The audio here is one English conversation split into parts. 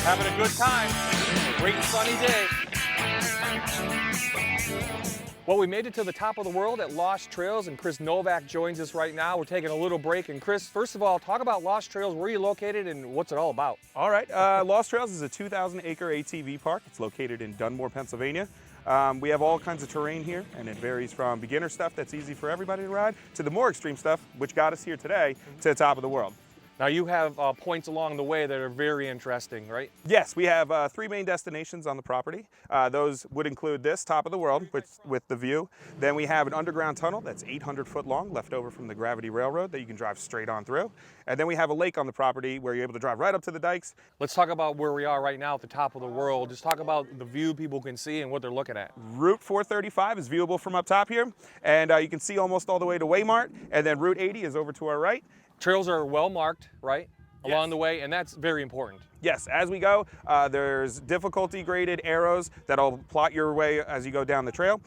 Having a good time. Great sunny day. Well, we made it to the top of the world at Lost Trails, and Chris Novak joins us right now. We're taking a little break. And Chris, first of all, talk about Lost Trails. Where are you located and what's it all about? All right, Lost Trails is a 2,000-acre ATV park. It's located in Dunmore, Pennsylvania. We have all kinds of terrain here, and it varies from beginner stuff that's easy for everybody to ride to the more extreme stuff, which got us here today, to the top of the world. Now you have points along the way that are very interesting, right? Yes, we have 3 main destinations on the property. Those would include this, top of the world, with the view. Then we have an underground tunnel that's 800 foot long, left over from the Gravity Railroad that you can drive straight on through. And then we have a lake on the property where you're able to drive right up to the dikes. Let's talk about where we are right now at the top of the world. Just talk about the view people can see and what they're looking at. Route 435 is viewable from up top here, and you can see almost all the way to Waymart, and then Route 80 is over to our right. Trails are well marked, right, Yes. along the way, and that's very important. Yes, as we go, there's difficulty graded arrows that'll plot your way as you go down the trail.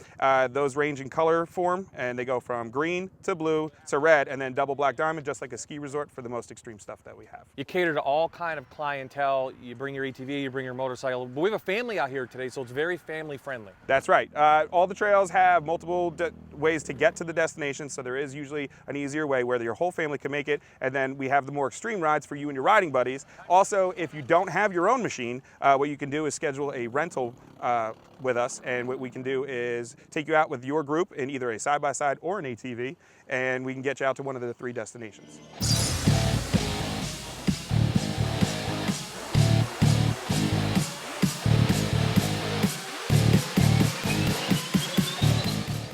Those range in color form, and they go from green to blue to red, and then double black diamond, just like a ski resort for the most extreme stuff that we have. You cater to all kind of clientele. You bring your ATV, you bring your motorcycle. But we have a family out here today, so it's very family friendly. That's right. All the trails have multiple ways to get to the destination, so there is usually an easier way where your whole family can make it, and then we have the more extreme rides for you and your riding buddies. Also, if you don't have your own machine, what you can do is schedule a rental with us, and what we can do is take you out with your group in either a side-by-side or an ATV, and we can get you out to one of the 3 destinations.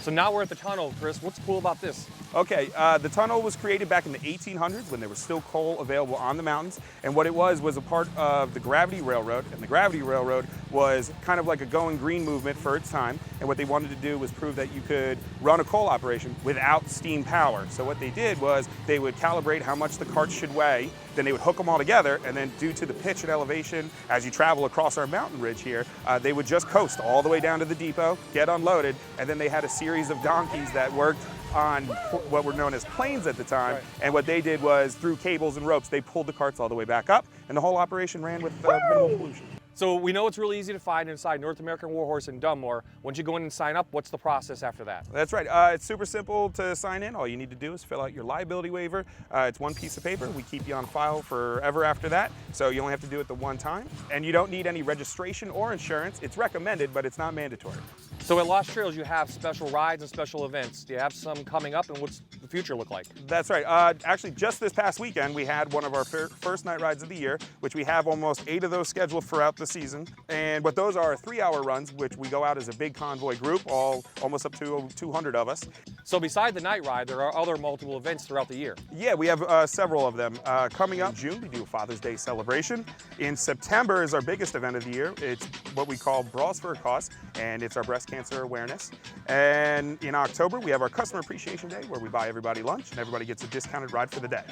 So now we're at the tunnel, Chris. What's cool about this? Okay, the tunnel was created back in the 1800s when there was still coal available on the mountains, and what it was a part of the Gravity Railroad, and the Gravity Railroad was kind of like a going green movement for its time, and what they wanted to do was prove that you could run a coal operation without steam power. So what they did was they would calibrate how much the carts should weigh, then they would hook them all together, and then due to the pitch and elevation as you travel across our mountain ridge here, they would just coast all the way down to the depot, get unloaded, and then they had a series of donkeys that worked on what were known as planes at the time, right. And what they did was through cables and ropes, they pulled the carts all the way back up, and the whole operation ran with minimal pollution. So we know it's really easy to find inside North American Warhorse in Dunmore. Once you go in and sign up, what's the process after that? That's right. It's super simple to sign in. All you need to do is fill out your liability waiver. It's 1 piece of paper. We keep you on file forever after that, so you only have to do it the 1 time. And you don't need any registration or insurance. It's recommended, but it's not mandatory. So at Lost Trails, you have special rides and special events. Do you have some coming up, and what's the future look like? That's right. Actually, just this past weekend, we had one of our first night rides of the year, which we have almost 8 of those scheduled throughout the season. And what those are 3-hour runs, which we go out as a big convoy group, almost up to 200 of us. So beside the night ride, there are other multiple events throughout the year. Yeah, we have several of them. Coming up in June, we do a Father's Day celebration. In September is our biggest event of the year. It's what we call Bras for a Cause, and it's our breast cancer awareness. And in October, we have our Customer Appreciation Day, where we buy everybody lunch, and everybody gets a discounted ride for the day.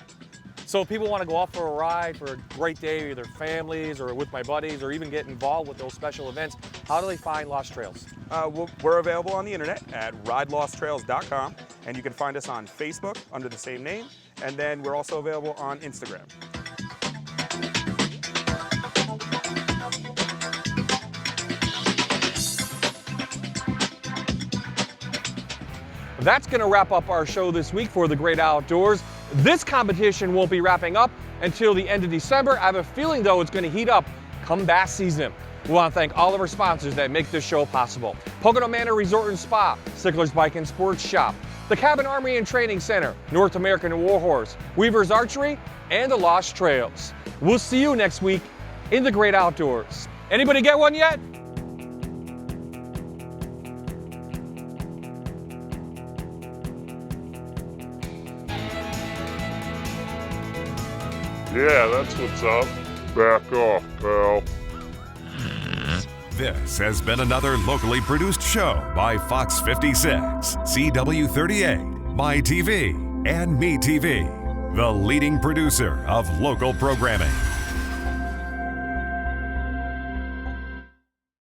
So if people want to go off for a ride for a great day with their families or with my buddies, or even get involved with those special events, how do they find Lost Trails? We're available on the internet at ridelosttrails.com, and you can find us on Facebook under the same name, and then we're also available on Instagram. That's going to wrap up our show this week for the Great Outdoors. This competition won't be wrapping up until the end of December. I have a feeling, though, it's going to heat up come bass season. We want to thank all of our sponsors that make this show possible. Pocono Manor Resort and Spa, Sickler's Bike and Sports Shop, the Cabin Army and Training Center, North American Warhorse, Weaver's Archery, and the Lost Trails. We'll see you next week in the Great Outdoors. Anybody get one yet? Yeah, that's what's up. Back off, pal. This has been another locally produced show by Fox 56, CW38, MyTV, and MeTV, the leading producer of local programming.